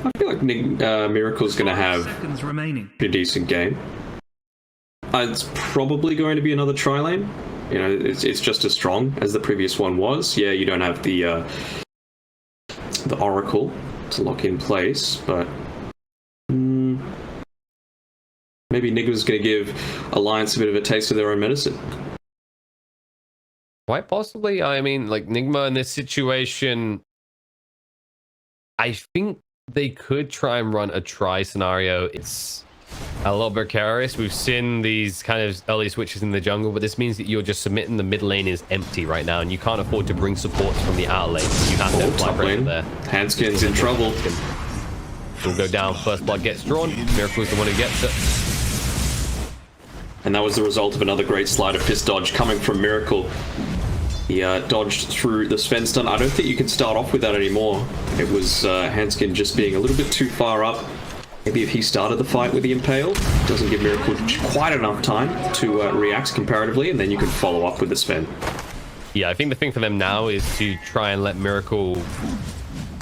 I feel like Miracle's going to have a decent game. It's probably going to be another tri-lane. You know, it's just as strong as the previous one was. Yeah, you don't have the Oracle to lock in place, but maybe NIGMA's going to give Alliance a bit of a taste of their own medicine. Quite possibly. I mean, like, NIGMA in this situation, I think they could try and run a try scenario. It's a little precarious. We've seen these kind of early switches in the jungle, but this means that you're just submitting the mid lane is empty right now, and you can't afford to bring supports from the outer lane. You have to apply pressure there. Handskin's in trouble. Will go down. First blood gets drawn. Miracle's the one who gets it. And that was the result of another great slider fist dodge coming from Miracle. He dodged through the Sven stun. I don't think you can start off with that anymore. It was Hanskin just being a little bit too far up. Maybe if he started the fight with the Impale, doesn't give Miracle quite enough time to react comparatively, and then you can follow up with the Sven. Yeah, I think the thing for them now is to try and let Miracle,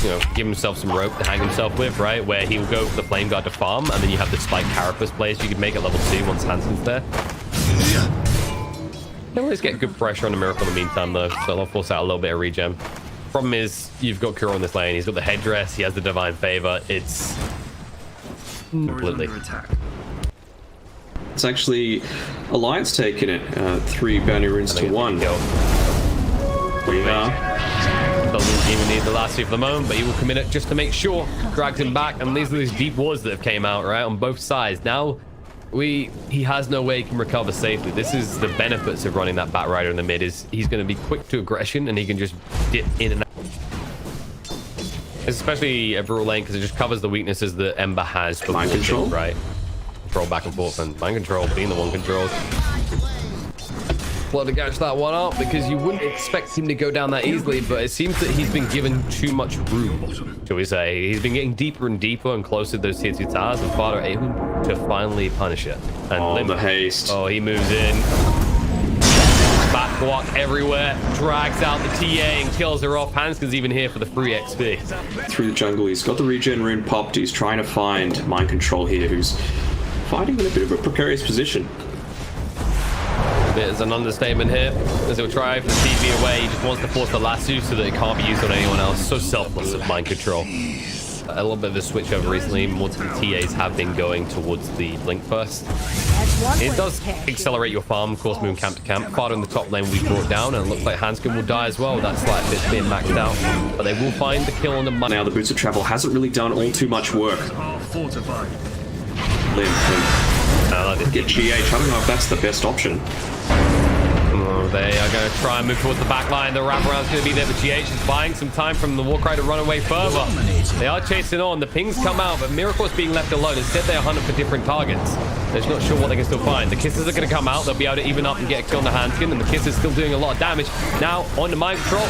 you know, give himself some rope to hang himself with, right? Where he will go for the Flame Guard to farm, and then you have the Spike Carapace plays you can make at level 2 once Hansen's there. They'll always get good pressure on the Miracle in the meantime, though, so they'll force out a little bit of regen. Problem is, you've got Kuro on this lane. He's got the headdress. He has the Divine Favor. It's completely. It's actually Alliance taking it. 3 bounty runes to 1. We are. Doesn't even need the last 2 for the moment, but he will commit it just to make sure. Drags him back, and these are these deep wards that have came out, right, on both sides. Now, he has no way he can recover safely. This is the benefits of running that Bat Rider in the mid, is he's going to be quick to aggression, and he can just dip in and out. Especially a brutal lane, because it just covers the weaknesses that Ember has for mind control, right? Control back and forth, and mind control being the one controlled. Well, to catch that one up, because you wouldn't expect him to go down that easily, but it seems that he's been given too much room, shall we say. He's been getting deeper and deeper and closer to those tier 2 towers, and Father able to finally punish it. And the haste. Oh, he moves in. Back block everywhere, drags out the TA and kills her off. Hanskin's even here for the free XP. Through the jungle, he's got the regen rune popped. He's trying to find mind control here, who's fighting in a bit of a precarious position. There's an understatement here, as he'll try for the TV away. He just wants to force the lasso so that it can't be used on anyone else. So selfless of mind control. A little bit of a switch over recently. More of the TAs have been going towards the Blink first. It does accelerate your farm, of course, moving camp to camp. Father in the top lane will be brought down, and it looks like Hanskin will die as well with that slight bit being maxed out. But they will find the kill on the money. Now the Boots of Travel hasn't really done all too much work. Get GH. I don't know if that's the best option. They are going to try and move towards the back line. The wraparound's going to be there, but GH is buying some time from the Warcry to run away further. They are chasing on. The pings come out, but Miracle's being left alone. Instead, they are hunting for different targets. They're just not sure what they can still find. The Kisses are going to come out. They'll be able to even up and get a kill on the Hanskin, and the Kiss is still doing a lot of damage. Now, on the mind control.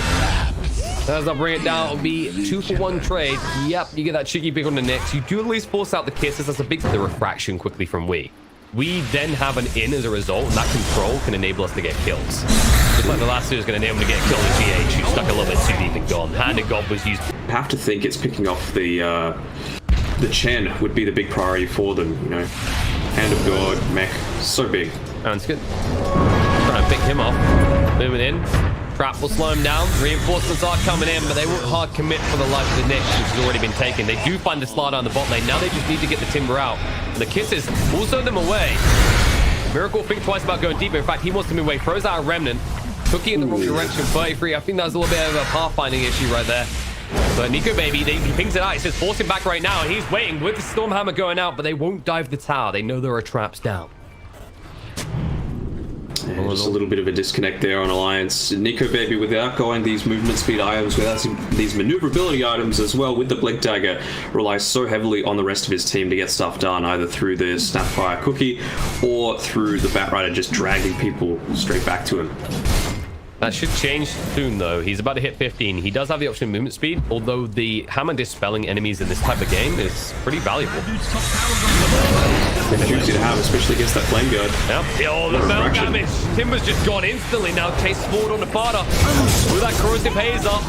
As they'll bring it down, it'll be 2-for-1 trade. Yep, you get that cheeky pick on the Nyx. You do at least force out the Kisses. That's a big the refraction quickly from We then have an in as a result, and that control can enable us to get kills. Just like the last 2 is going to enable him to get killed with GH, who stuck a little bit too deep and gone. Hand of God was used. I have to think it's picking off the Chen would be the big priority for them, you know. Hand of God, mech, so big. Sounds good. Trying to pick him off. Moving in. Trap will slow him down. Reinforcements are coming in, but they won't hard commit for the life of the Nyx, which has already been taken. They do find the slide on the bot lane. Now they just need to get the Timber out. And the Kisses also them away. Miracle think twice about going deeper. In fact, he wants to move away. Throws out a Remnant. Cookie in the wrong direction. 33. I think that was a little bit of a pathfinding issue right there. But Nico Baby, he pings it out. He says, force him back right now. And he's waiting with the Stormhammer going out, but they won't dive the tower. They know there are traps down. Yeah, just a little bit of a disconnect there on Alliance. Nico Baby, without going these movement speed items, without these maneuverability items as well, with the Blink Dagger, relies so heavily on the rest of his team to get stuff done, either through the Snapfire Cookie or through the Bat Rider just dragging people straight back to him. That should change soon, though. He's about to hit 15. He does have the option of movement speed, although the hammer dispelling enemies in this type of game is pretty valuable. It's juicy to have, especially against that Flame Guard. Yep. Oh, the bell damage. Timber's just gone instantly now. Chase forward on the Fada with that corrosive haze up.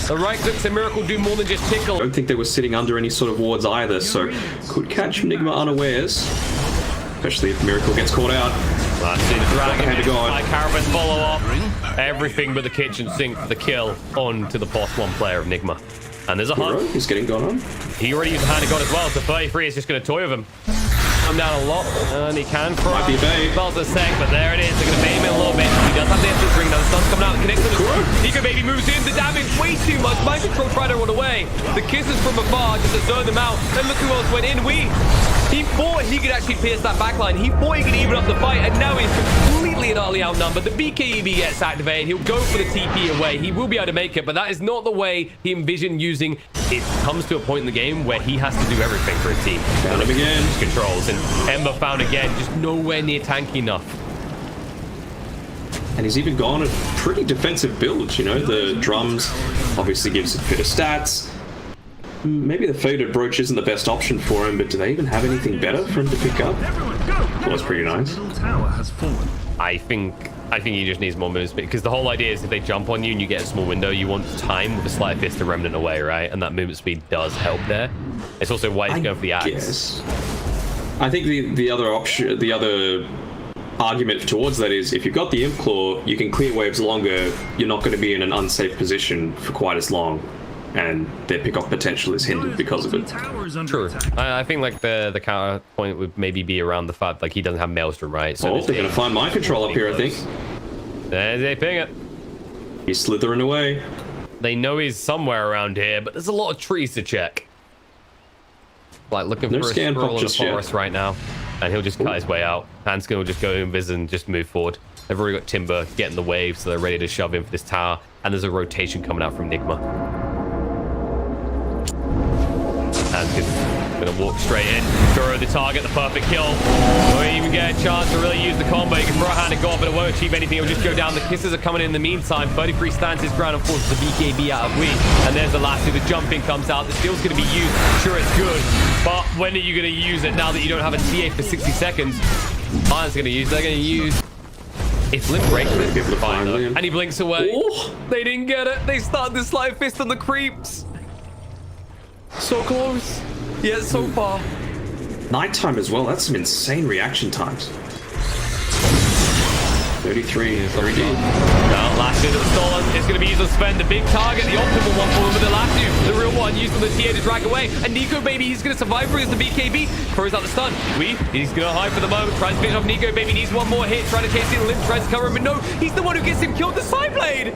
The right clicks and Miracle do more than just tickle. I don't think they were sitting under any sort of wards either, so could catch NIGMA unawares. Especially if Miracle gets caught out. That's it. Dragon to go on. by Caravan follow up. Everything but the kitchen sink for the kill on to the boss one player of NIGMA. And there's a hunt. He's getting gone on. He already used a hand of God as well, so 33 is just going to toy with him. Come down a lot, and he can throw. Might be a bait. Spells a sec, but there it is. They're going to bait him in a little bit. He does have the essence ring now. The sun's coming out. Connects to the screw. Nico Baby moves in. The damage way too much. Mind Control trying to run away. The kisses from afar just to zone them out. And look who else went in. He thought he could actually pierce that backline. He thought he could even up the fight, and now he's completely and utterly outnumbered. The BKB gets activated. He'll go for the TP away. He will be able to make it, but that is not the way he envisioned using. It comes to a point in the game where he has to do everything for a team. Found him again. Controls, and Ember found again, just nowhere near tanky enough. And he's even gone a pretty defensive build, you know. The drums obviously gives a bit of stats. Maybe the faded brooch isn't the best option for him, but do they even have anything better for him to pick up? Well, that's pretty nice. I think he just needs more moves, because the whole idea is if they jump on you and you get a small window, you want time with a slight fist to remnant away, right? And that movement speed does help there. It's also why he's going for the axe. Yes. I think the other option, the other argument towards that is if you've got the Imp Claw, you can clear waves longer. You're not going to be in an unsafe position for quite as long, and their pick-off potential is hindered because of it. True. I think like the counter point would maybe be around the fact like he doesn't have Maelstrom, right? So they're going to find Mind Control up here, I think. There they ping it. He's slithering away. They know he's somewhere around here, but there's a lot of trees to check. Like looking for a squirrel in the forest right now, and he'll just cut his way out. Hanskin will just go invis and just move forward. They've already got Timber getting the wave, so they're ready to shove in for this tower. And there's a rotation coming out from NIGMA. Hanskin gonna walk straight in, throw the target, the perfect kill. Won't even get a chance to really use the combo. You can throw a hand of God, but it won't achieve anything. It'll just go down. The kisses are coming in the meantime. 33 stands his ground and forces the BKB out of Wii. And there's the last two. The jumping comes out. The steel's going to be used. Sure, it's good. But when are you going to use it now that you don't have a TA for 60 seconds? Iron's going to use. They're going to use. It's Limp breaks it. Fine, though. And he blinks away. Oh. They didn't get it. They started the slide fist on the creeps. So close. Yeah, so far. Nighttime as well. That's some insane reaction times. 33 is already. Now, last hit of the Stolen is going to be used to spend the big target, the optimal one for him with the last two. The real one used for the TA to drag away. And Nico Baby, he's going to survive through the BKB. Throws out the stun. He's going to hide for the moment. Tries to finish off Nico Baby. Needs one more hit. Trying to chase in. Limp tries to cover him. But no, he's the one who gets him killed. The side blade.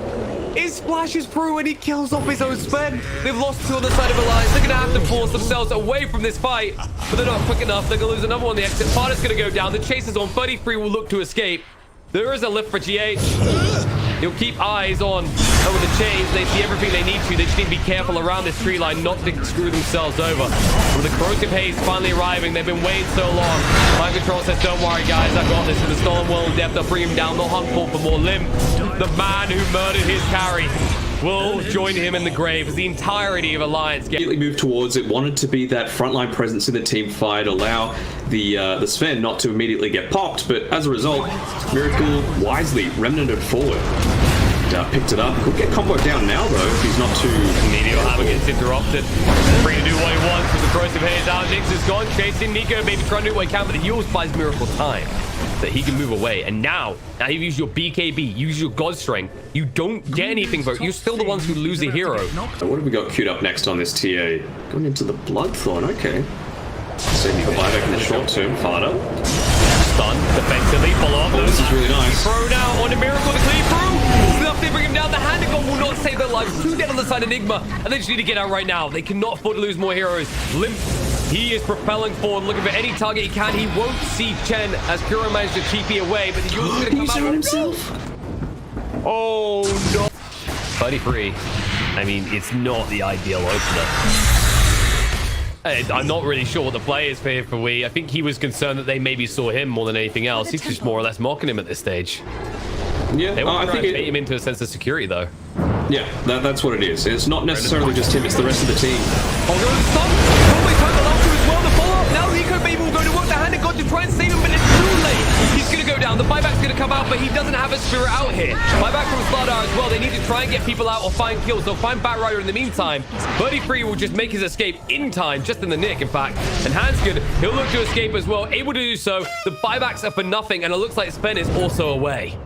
It splashes through and he kills off his own spend. They've lost two on the side of Alliance. They're going to have to force themselves away from this fight. But they're not quick enough. They're going to lose another one on the exit. Parta's going to go down. The chasers on 33 will look to escape. There is a lift for GH. He'll keep eyes on over the chains. They see everything they need to. They just need to be careful around this tree line, not to screw themselves over. With the corrosive haze finally arriving, they've been waiting so long. Mind Control says, don't worry, guys, I've got this. With the Stolen World depth, they'll bring him down. They'll hunt for more Limp. The man who murdered his carry will join him in the grave as the entirety of Alliance immediately moved towards it, wanted to be that frontline presence in the team fight, allow the Sven not to immediately get popped, but as a result, Miracle wisely remnanted forward. Picked it up. Could get combo down now though if he's not too. Meteor Hammer gets interrupted. Free to do what he wants with the corrosive haze out. Nyx is gone, chasing Nico, maybe trying to do what he can, but he always buys Miracle time that he can move away. And now you use your BKB, use your God Strength. You don't get anything for it. You're still the ones who lose a hero. What have we got queued up next on this TA? Going into the Bloodthorn, okay. Saving for buyback in the short term, Farda. Stun, defensively, follow up. Oh, this is really nice. Throw now on a Miracle to clear through. Enough, they bring him down. The hand of God will not save their lives. 2 dead on the side of NIGMA, and they just need to get out right now. They cannot afford to lose more heroes. Limp, he is propelling forward, looking for any target he can. He won't see Chen as Kuro managed to TP away, but the Yule's going to come out himself. Oh no. 33. I mean, it's not the ideal opener. I'm not really sure what the play is for here for Wii. I think he was concerned that they maybe saw him more than anything else. He's just more or less mocking him at this stage. Yeah, they want to try and bait him into a sense of security, though. Yeah, that's what it is. It's not necessarily just him, it's the rest of the team. Oh, no, the stun! Probably trying to allow to as well. The follow-up now, Nico Baby will go to work the hand of God to try and save him, but it's too late. He's going to go down. The buyback's going to come out, but he doesn't have a spirit out here. Buyback from StarLadder as well. They need to try and get people out or find kills. They'll find Batrider in the meantime. 33 will just make his escape in time, just in the nick, in fact. And Hanskin, he'll look to escape as well, able to do so. The buybacks are for nothing, and it looks like Sven is also away.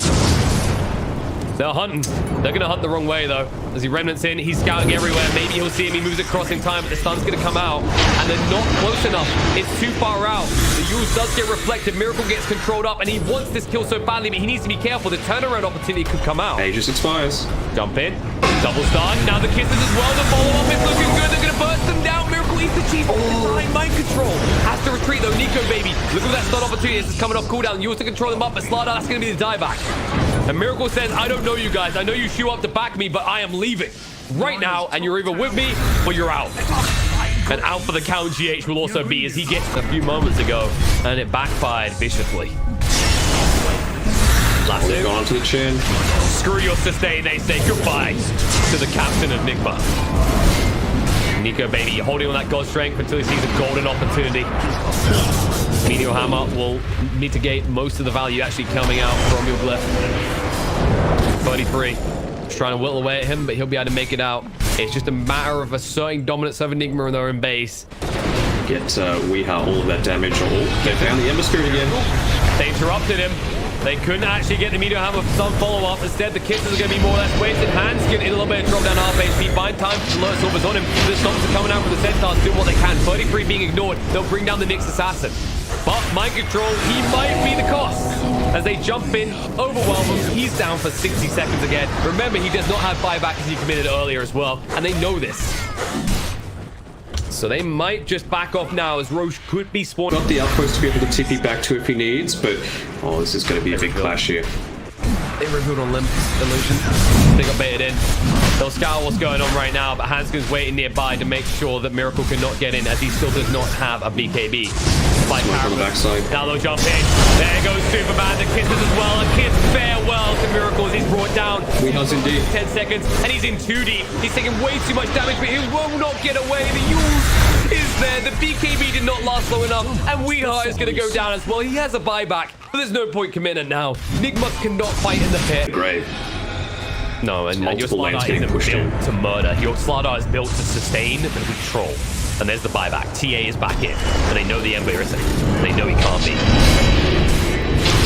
They're hunting. They're going to hunt the wrong way, though. As he remnants in, he's scouting everywhere. Maybe he'll see him. He moves across in time, but the stun's going to come out. And they're not close enough. It's too far out. The use does get reflected. Miracle gets controlled up, and he wants this kill so badly, but he needs to be careful. The turnaround opportunity could come out. Aegis expires. Jump in. Double stun. Now the kisses as well. The follow-up is looking good. They're going to burst them down. Miracle eats the cheese. Behind mind control. Has to retreat, though. Nico, baby. Look at that stun opportunity. This is coming off cooldown. You want to control them up, but StarLadder, that's going to be the dieback. And Miracle says, I don't know you guys. I know you shoot up to back me, but I am leaving right now, and you're either with me or you're out. And out for the count GH will also be, as he gets a few moments ago, and it backfired viciously. We've gone to the chin. Screw your sustain, they say goodbye to the captain of NIGMA. Nico, baby, holding on that God Strength until he sees a golden opportunity. Meteor Hammer will mitigate most of the value actually coming out from your glyph. 33. Just trying to whittle away at him, but he'll be able to make it out. It's just a matter of asserting dominance over NIGMA in their own base. Get Weeha all of that damage. Oh, they found the Ember Spirit again. They interrupted him. They couldn't actually get the Meteor Hammer for some follow-up. Instead, the kisses are going to be more or less wasted. Hanskin in a little bit of drop down half HP. Find time to alert Silver's on him. The stomps are coming out from the Centaurs, doing what they can. 33 being ignored. They'll bring down the Nyx Assassin. But mind control, he might be the cost. As they jump in, overwhelm him. He's down for 60 seconds again. Remember, he does not have buyback as he committed earlier as well. And they know this. So they might just back off now, as Roche could be spawning. Got the outpost to be able to TP back to if he needs, but oh, this is going to be a big clash here. They revealed on Limp Illusion. They got baited in. They'll scout what's going on right now, but Hanskin's waiting nearby to make sure that Miracle cannot get in, as he still does not have a BKB. On the backside. Now they'll jump in. There goes Superman. The kisses as well. A kiss farewell to Miracle as he's brought down. We has indeed. 10 seconds, and he's in too deep. He's taking way too much damage, but he will not get away. The use is there. The BKB did not last long enough, and Weeha is going to go down as well. He has a buyback, but there's no point committing now. NIGMA cannot fight in the pit. Great. No, and your StarLadder isn't built to murder. Your StarLadder is built to sustain and control. And there's the buyback. TA is back in. And they know the Ember isn't. They know he can't be.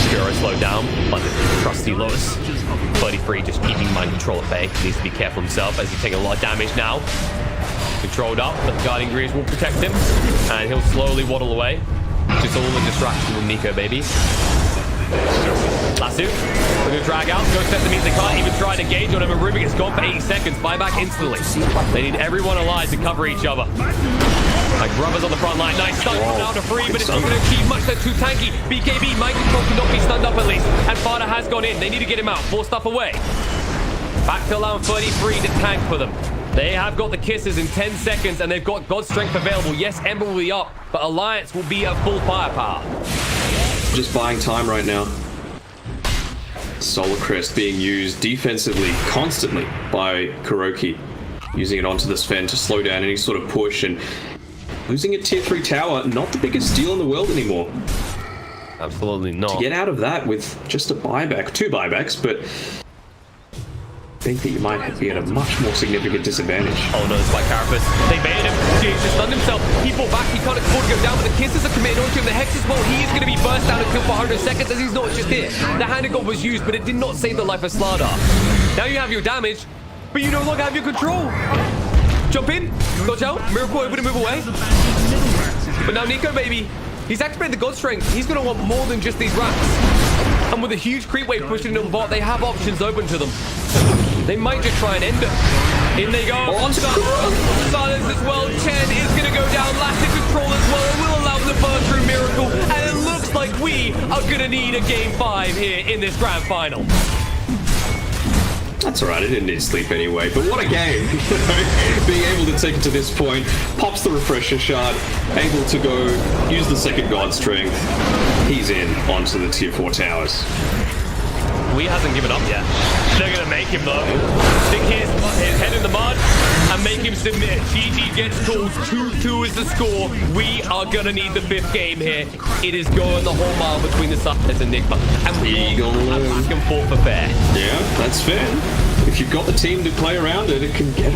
Spiro slowed down, but the trusty Lotus. 33 just keeping mind control at bay. Needs to be careful himself as he's taking a lot of damage now. Controlled up, but the Guardian Greaves will protect him. And he'll slowly waddle away. Just all the distraction with Nico, baby. Lasso, they're going to drag out. Ghost set the means they can't even try to engage on him, and Rubik is gone for 80 seconds. Buyback instantly. They need everyone alive to cover each other. Like brothers on the front line. Nice stun coming out of free, but it's not going to achieve much. They're too tanky. BKB, mind control cannot be stunned up at least. And Fada has gone in. They need to get him out. Force stuff away. Back to allowing 33 to tank for them. They have got the kisses in 10 seconds, and they've got God's Strength available. Yes, Ember will be up, but Alliance will be at full firepower. Just buying time right now. Solar Crest being used defensively constantly by Kuroki. Using it onto the Sven to slow down any sort of push, and losing a tier 3 tower, not the biggest deal in the world anymore. Absolutely not. To get out of that with just a buyback, 2 buybacks, but I think that you might be at a much more significant disadvantage. Oh no, it's by Carapace. They baited him. James just stunned himself. He pulled back. He can't afford to go down, but the kisses are committed onto him. The Hex as well. He is going to be burst down and killed for 100 seconds, as he's not just here. The Hand of God was used, but it did not save the life of StarLadder. Now you have your damage, but you no longer have your control. Jump in. Dodge out. Miracle able to move away. But now Nico, baby, he's activated the God Strength. He's going to want more than just these racks. And with a huge creep wave pushing into the bot, they have options open to them. They might just try and end it. In they go. Silence as well. Chen is going to go down. Lasting control as well. It will allow them to burn through Miracle. And it looks like we are going to need a game 5 here in this grand final. That's alright, I didn't need sleep anyway, but what a game! Being able to take it to this point, pops the refresher shard, able to go use the second God Strength. He's in onto the tier 4 towers. We hasn't given up yet. They're going to make him, though. Stick his head in the mud and make him submit. GG gets called. 2-2 is the score. We are going to need the 5th game here. It is going the whole mile between the StarLadder and NIGMA. And we want a back and forth affair. Yeah, that's fair. If you've got the team to play around it, it can get